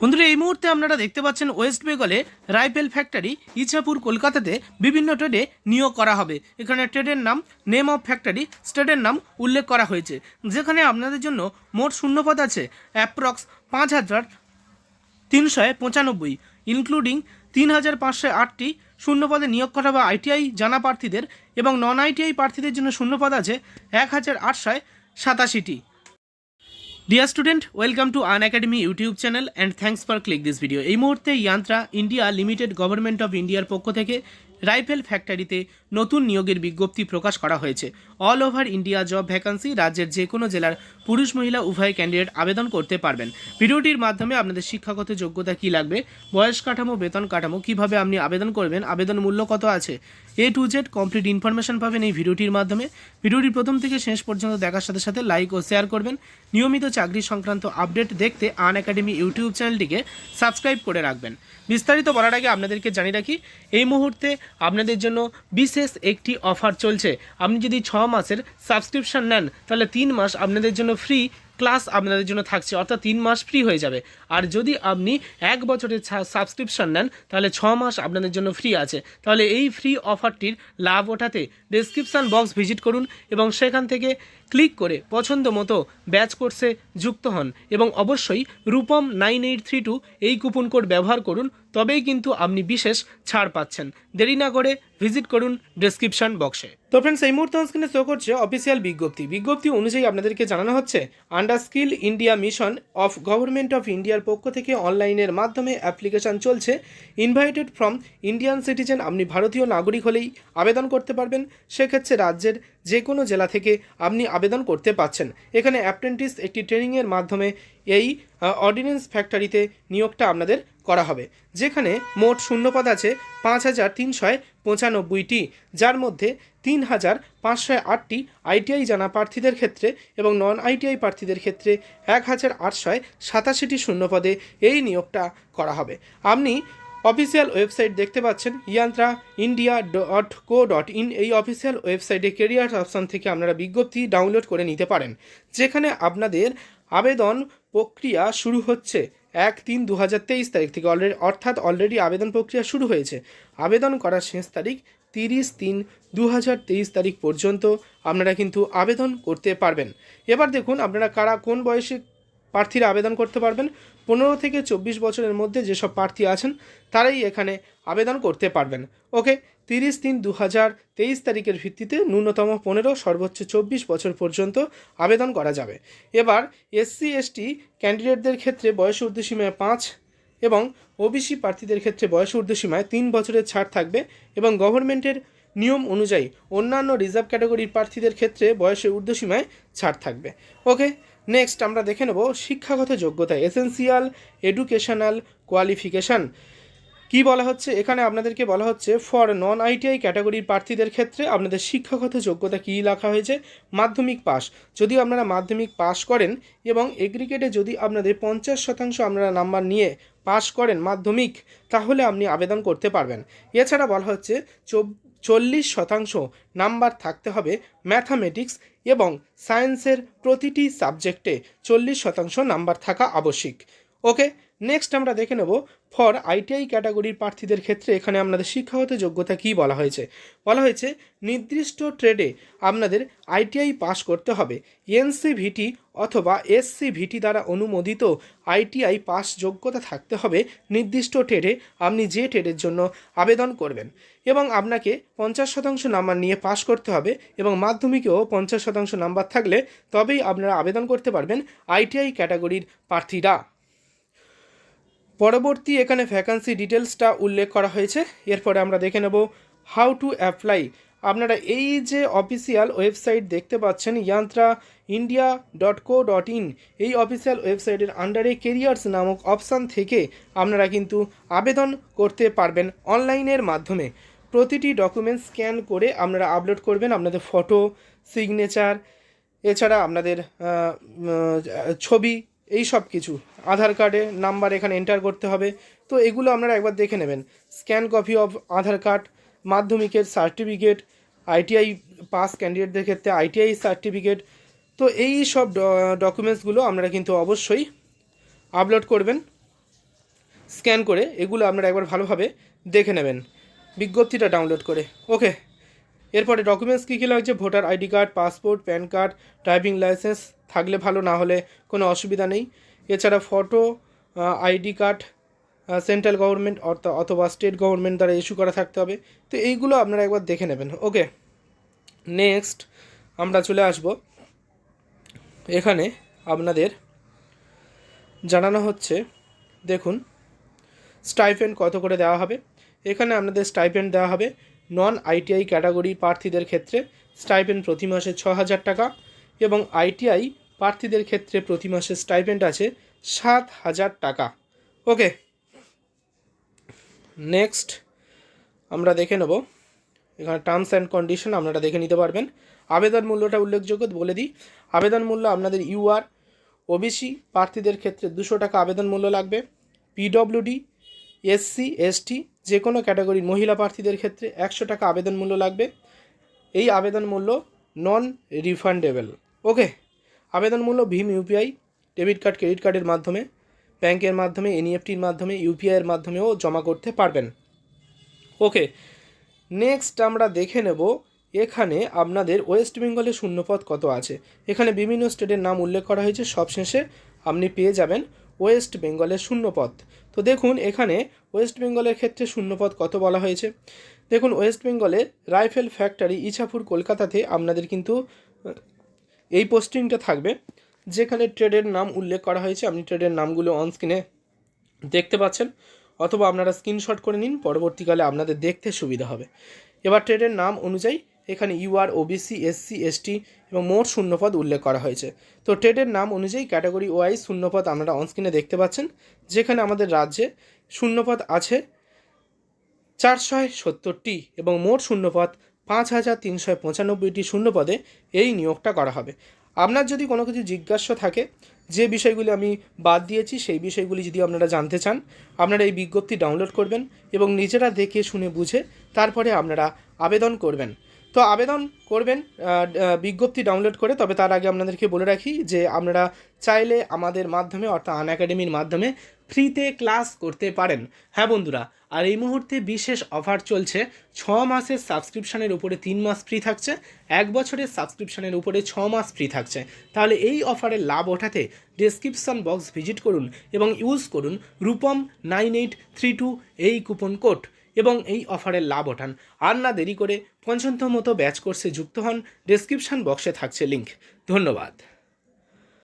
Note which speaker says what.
Speaker 1: বন্ধুরা এই মুহূর্তে আপনারা দেখতে পাচ্ছেন ওয়েস্ট বেঙ্গলে রাইফেল ফ্যাক্টরি ইছাপুর কলকাতাতে বিভিন্ন ট্রেডে নিয়োগ করা হবে। এখানে ট্রেডের নাম, নেম অফ ফ্যাক্টরি, স্টেটের নাম উল্লেখ করা হয়েছে, যেখানে আপনাদের জন্য মোট শূন্যপদ আছে অ্যাপ্রক্স 5395, ইনক্লুডিং 3508টি শূন্যপদে নিয়োগ করা হবে আইটিআই জানা প্রার্থীদের, এবং নন আইটিআই প্রার্থীদের জন্য শূন্যপদ আছে 1887টি। Dear student, welcome to Unacademy YouTube channel and thanks for click this video. এই মুহূর্তে ইয়ান্ত্রা ইন্ডিয়া লিমিটেড গভর্নমেন্ট অফ ইন্ডিয়ার পক্ষ থেকে রাইফেল ফ্যাক্টরিতে নতুন নিয়োগের বিজ্ঞপ্তি প্রকাশ করা হয়েছে। All over India job vacancy, রাজ্যের যে কোনো জেলার পুরুষ মহিলা উভয় ক্যান্ডিডেট আবেদন করতে পারবেন। ভিডিওটির মাধ্যমে আপনাদের শিক্ষাগত যোগ্যতা কী লাগবে, বয়স কাঠামো, বেতন কাঠামো, কীভাবে আপনি আবেদন করবেন, আবেদন মূল্য কত আছে, A to Z complete information পাবেন এই ভিডিওটির মাধ্যমে। ভিডিওটি প্রথম থেকে শেষ পর্যন্ত দেখার সাথে সাথে লাইক ও শেয়ার করবেন। নিয়মিত চাকরি সংক্রান্ত আপডেট দেখতে আনএকাডেমি ইউটিউব চ্যানেলটিকে সাবস্ক্রাইব করে রাখবেন। বিস্তারিত বলার আগে আপনাদেরকে জানিয়ে রাখি, এই মুহূর্তে আপনাদের জন্য বিশেষ একটি অফার চলছে। আপনি যদি 6 মাসের সাবস্ক্রিপশন নেন তাহলে 3 মাস আপনাদের জন্য ফ্রি ক্লাস আপনাদের জন্য থাকছে, অর্থাৎ 3 মাস ফ্রি হয়ে যাবে। আর যদি আপনি 1 বছরের সাবস্ক্রিপশন নেন তাহলে 6 মাস আপনাদের জন্য ফ্রি আছে। তাহলে এই ফ্রি অফারটির লাভ ওঠাতে ডেসক্রিপশান বক্স ভিজিট করুন এবং সেখান থেকে ক্লিক করে পছন্দ মতো ব্যাচ কোর্সে যুক্ত হন, এবং অবশ্যই রূপম 9832 এই কুপন কোড ব্যবহার করুন, তবেই কিন্তু আপনি বিশেষ ছাড় পাচ্ছেন। দেরি না করে ভিজিট করুন ডেসক্রিপশন বক্সে। তো ফ্রেন্ডস, এই মুহূর্তে স্ক্রিনে শো করছে অফিসিয়াল বিজ্ঞপ্তি অনুযায়ী আপনাদেরকে জানানো হচ্ছে, under skill India mission of government of ইন্ডিয়ার পক্ষ থেকে অনলাইনের মাধ্যমে অ্যাপ্লিকেশান চলছে। ইনভাইটেড ফ্রম ইন্ডিয়ান সিটিজেন, আপনি ভারতীয় নাগরিক হলেই আবেদন করতে পারবেন। সেক্ষেত্রে রাজ্যের যে কোনো জেলা থেকে আপনি আবেদন করতে পারছেন। এখানে অ্যাপ্রেন্টিস একটি ট্রেনিংয়ের মাধ্যমে এই অর্ডিন্যান্স ফ্যাক্টরিতে নিয়োগটা আপনাদের করা হবে, যেখানে মোট শূন্যপদ আছে 5395টি, যার মধ্যে 3508টি আইটিআই জানা প্রার্থীদের ক্ষেত্রে এবং নন আইটিআই প্রার্থীদের ক্ষেত্রে 1887টি শূন্যপদে এই নিয়োগটা করা হবে। আপনি অফিসিয়াল ওয়েবসাইট দেখতে পাচ্ছেন yantraindia.co.in। এই অফিসিয়াল ওয়েবসাইটে কেরিয়ার অপশন থেকে আপনারা বিজ্ঞপ্তি ডাউনলোড করে নিতে পারেন, যেখানে আপনাদের আবেদন প্রক্রিয়া শুরু হচ্ছে 1/3/2023 তারিখ থেকে, অর্থাৎ অলরেডি আবেদন প্রক্রিয়া শুরু হয়েছে। আবেদন করার শেষ তারিখ 30/3/2023 তারিখ পর্যন্ত আপনারা কিন্তু আবেদন করতে পারবেন। এবার দেখুন আপনারা কারা কোন বয়সে প্রার্থীরা আবেদন করতে পারবেন। 15 থেকে 24 বছরের মধ্যে যেসব প্রার্থী আছেন তারাই এখানে আবেদন করতে পারবেন। ওকে, 30/3/2023 তারিখের ভিত্তিতে ন্যূনতম 15, সর্বোচ্চ 24 বছর পর্যন্ত আবেদন করা যাবে। এবার SC ST ক্যান্ডিডেটদের ক্ষেত্রে বয়স ঊর্ধ্বসীমায় 5 এবং OBC প্রার্থীদের ক্ষেত্রে বয়স ঊর্ধ্বসীমায় 3 বছরের ছাড় থাকবে, এবং গভর্নমেন্টের নিয়ম অনুযায়ী অন্যান্য রিজার্ভ ক্যাটাগরির প্রার্থীদের ক্ষেত্রে বয়সের ঊর্ধ্বসীমায় ছাড় থাকবে। ওকে, নেক্সট আমরা দেখে নেব শিক্ষাগত যোগ্যতা, এসেন্সিয়াল এডুকেশনাল কোয়ালিফিকেশান কি বলা হচ্ছে। এখানে আপনাদেরকে বলা হচ্ছে ফর নন আইটিআই ক্যাটাগরির প্রার্থীদের ক্ষেত্রে আপনাদের শিক্ষাগত যোগ্যতা কী লেখা হয়েছে, মাধ্যমিক পাস। যদি আপনারা মাধ্যমিক পাস করেন এবং এগ্রিগেটে যদি আপনাদের 50% আপনারা নাম্বার নিয়ে পাস করেন মাধ্যমিক, তাহলে আপনি আবেদন করতে পারবেন। এছাড়া বলা হচ্ছে 40% নাম্বার থাকতে হবে ম্যাথামেটিক্স এবং সায়েন্সের প্রতিটি সাবজেক্টে 40% নাম্বার থাকা আবশ্যিক। ওকে, নেক্সট আমরা দেখে নেব ফর আইটিআই ক্যাটাগরির প্রার্থীদের ক্ষেত্রে এখানে আপনাদের শিক্ষাগত যোগ্যতা কী বলা হয়েছে। বলা হয়েছে নির্দিষ্ট ট্রেডে আপনাদের আইটিআই পাস করতে হবে, এনসিভিটি অথবা এসসিভিটি দ্বারা অনুমোদিত আইটিআই পাস যোগ্যতা থাকতে হবে নির্দিষ্ট ট্রেডে, আপনি যে ট্রেডের জন্য আবেদন করবেন, এবং আপনাকে 50% নাম্বার নিয়ে পাস করতে হবে, এবং মাধ্যমিকেও 50% নাম্বার থাকলে তবেই আপনারা আবেদন করতে পারবেন আইটিআই ক্যাটাগরির প্রার্থীরা। পরবর্তী এখানে ভ্যাকান্সি ডিটেলসটা উল্লেখ করা হয়েছে। এরপরে আমরা দেখে নেব হাউ টু অ্যাপ্লাই। আপনারা এই যে অফিসিয়াল ওয়েবসাইট দেখতে পাচ্ছেন yantraindia.co.in, এই অফিসিয়াল ওয়েবসাইটের আন্ডারে কেরিয়ার্স নামক অপশান থেকে আপনারা কিন্তু আবেদন করতে পারবেন অনলাইনের মাধ্যমে। প্রতিটি ডকুমেন্টস স্ক্যান করে আপনারা আপলোড করবেন, আপনাদের ফটো, সিগনেচার, এছাড়া আপনাদের ছবি, এই সব কিছু, আধার কার্ডের নাম্বার এখানে এন্টার করতে হবে। তো এগুলো আপনারা একবার দেখে নেবেন। Scan copy of Aadhaar card, মাধ্যমিকের সার্টিফিকেট, আইটিআই পাস ক্যান্ডিডেটদের ক্ষেত্রে আইটিআই সার্টিফিকেট, তো এই সব ডকুমেন্টসগুলো আপনারা কিন্তু অবশ্যই আপলোড করবেন। স্ক্যান করে এগুলো আপনারা একবার ভালোভাবে দেখে নেবেন বিজ্ঞপ্তিটা ডাউনলোড করে। ওকে, এরপরে ডকুমেন্টস কী কী লাগছে, voter ID card, passport, pan card, driving licence থাকলে ভালো, না হলে কোনো অসুবিধা নেই। এছাড়া photo, ID card central government অথবা স্টেট গভর্নমেন্ট দ্বারা ইস্যু করা থাকতে হবে। তো এইগুলো আপনারা একবার দেখে নেবেন। ওকে, নেক্সট আমরা চলে আসব, এখানে আপনাদের জানানো হচ্ছে, দেখুন স্টাইপেন্ড কত করে দেওয়া হবে। এখানে আপনাদের স্টাইপেন্ড দেওয়া হবে নন আইটিআই ক্যাটাগরি প্রার্থীদের ক্ষেত্রে স্টাইপেন্ড প্রতি মাসে 6,000 টাকা, এবং আইটিআই প্রার্থীদের ক্ষেত্রে প্রতি মাসে স্টাইপেন্ড আছে 7,000 টাকা। ওকে, নেক্সট আমরা দেখে নেব, এখানে টার্মস অ্যান্ড কন্ডিশন আপনারা দেখে নিতে পারবেন। আবেদন মূল্যটা উল্লেখযোগ্য বলে দিই, আবেদন মূল্য আপনাদের ইউআর ওবিসি প্রার্থীদের ক্ষেত্রে 200 টাকা আবেদন মূল্য লাগবে। পিডব্লিউডি, এসসি, এসটি যে কোনো ক্যাটাগরির মহিলা প্রার্থীদের ক্ষেত্রে 100 টাকা আবেদন মূল্য লাগবে। এই আবেদন মূল্য নন রিফান্ডেবল। ওকে, আবেদন মূল্য ভীম ইউপিআই, ডেবিট কার্ড, ক্রেডিট কার্ডের মাধ্যমে, ব্যাংকের মাধ্যমে, এনইএফটির মাধ্যমে, ইউপিআইয়ের মাধ্যমেও জমা করতে পারবেন। ওকে, নেক্সট আমরা দেখে নেব এখানে আপনাদের ওয়েস্ট বেঙ্গলে শূন্যপদ কত আছে। এখানে বিভিন্ন স্টেটের নাম উল্লেখ করা হয়েছে, সবশেষে আপনি পেয়ে যাবেন ওয়েস্ট বেঙ্গলের শূন্যপদ। তো দেখুন এখানে ওয়েস্ট বেঙ্গলের ক্ষেত্রে শূন্যপদ কত বলা হয়েছে। দেখুন ওয়েস্ট বেঙ্গলে রাইফেল ফ্যাক্টরি ইছাপুর কলকাতাতে আপনাদের কিন্তু এই পোস্টিংটা থাকবে, যেখানে ট্রেডের নাম উল্লেখ করা হয়েছে। আপনি ট্রেডের নামগুলো অন স্ক্রিনে দেখতে পাচ্ছেন, অথবা আপনারা স্ক্রিনশট করে নিন, পরবর্তীকালে আপনাদের দেখতে সুবিধা হবে। এবার ট্রেডের নাম অনুযায়ী এখানে ইউআর, ওবিসি, এসসি, এসটি এবং মোট শূন্যপদ উল্লেখ করা হয়েছে। তো ট্রেডের নাম অনুযায়ী ক্যাটাগরি ওয়াইজ শূন্যপদ আপনারা অনস্ক্রিনে দেখতে পাচ্ছেন, যেখানে আমাদের রাজ্যে শূন্যপদ আছে 470টি এবং মোট শূন্যপদ 5,395টি শূন্যপদে এই নিয়োগটা করা হবে। আপনার যদি কোনো কিছু জিজ্ঞাসা থাকে, যে বিষয়গুলি আমি বাদ দিয়েছি সেই বিষয়গুলি যদি আপনারা জানতে চান, আপনারা এই বিজ্ঞপ্তি ডাউনলোড করবেন এবং নিজেরা দেখে শুনে বুঝে তারপরে আপনারা আবেদন করবেন। তো আবেদন করবেন বিজ্ঞপ্তি ডাউনলোড করে। তবে তার আগে আপনাদেরকে বলে রাখি যে আপনারা চাইলে আমাদের মাধ্যমে অর্থাৎ আনএকাডেমির মাধ্যমে ফ্রিতে ক্লাস করতে পারেন। হ্যাঁ বন্ধুরা, আর এই মুহূর্তে বিশেষ অফার চলছে, 6 মাসের সাবস্ক্রিপশানের উপরে 3 মাস ফ্রি থাকছে, 1 বছরের সাবস্ক্রিপশানের উপরে 6 মাস ফ্রি থাকছে। তাহলে এই অফারের লাভ ওঠাতে ডেসক্রিপশন বক্স ভিজিট করুন এবং ইউজ করুন রূপম 9832 এই কুপন কোড এবং এই অফারের লাভ ওঠান। আর না দেরি করে 55তম ব্যাচ কোর্সে যুক্ত হন, ডেসক্রিপশন বক্সে থাকছে লিঙ্ক। ধন্যবাদ।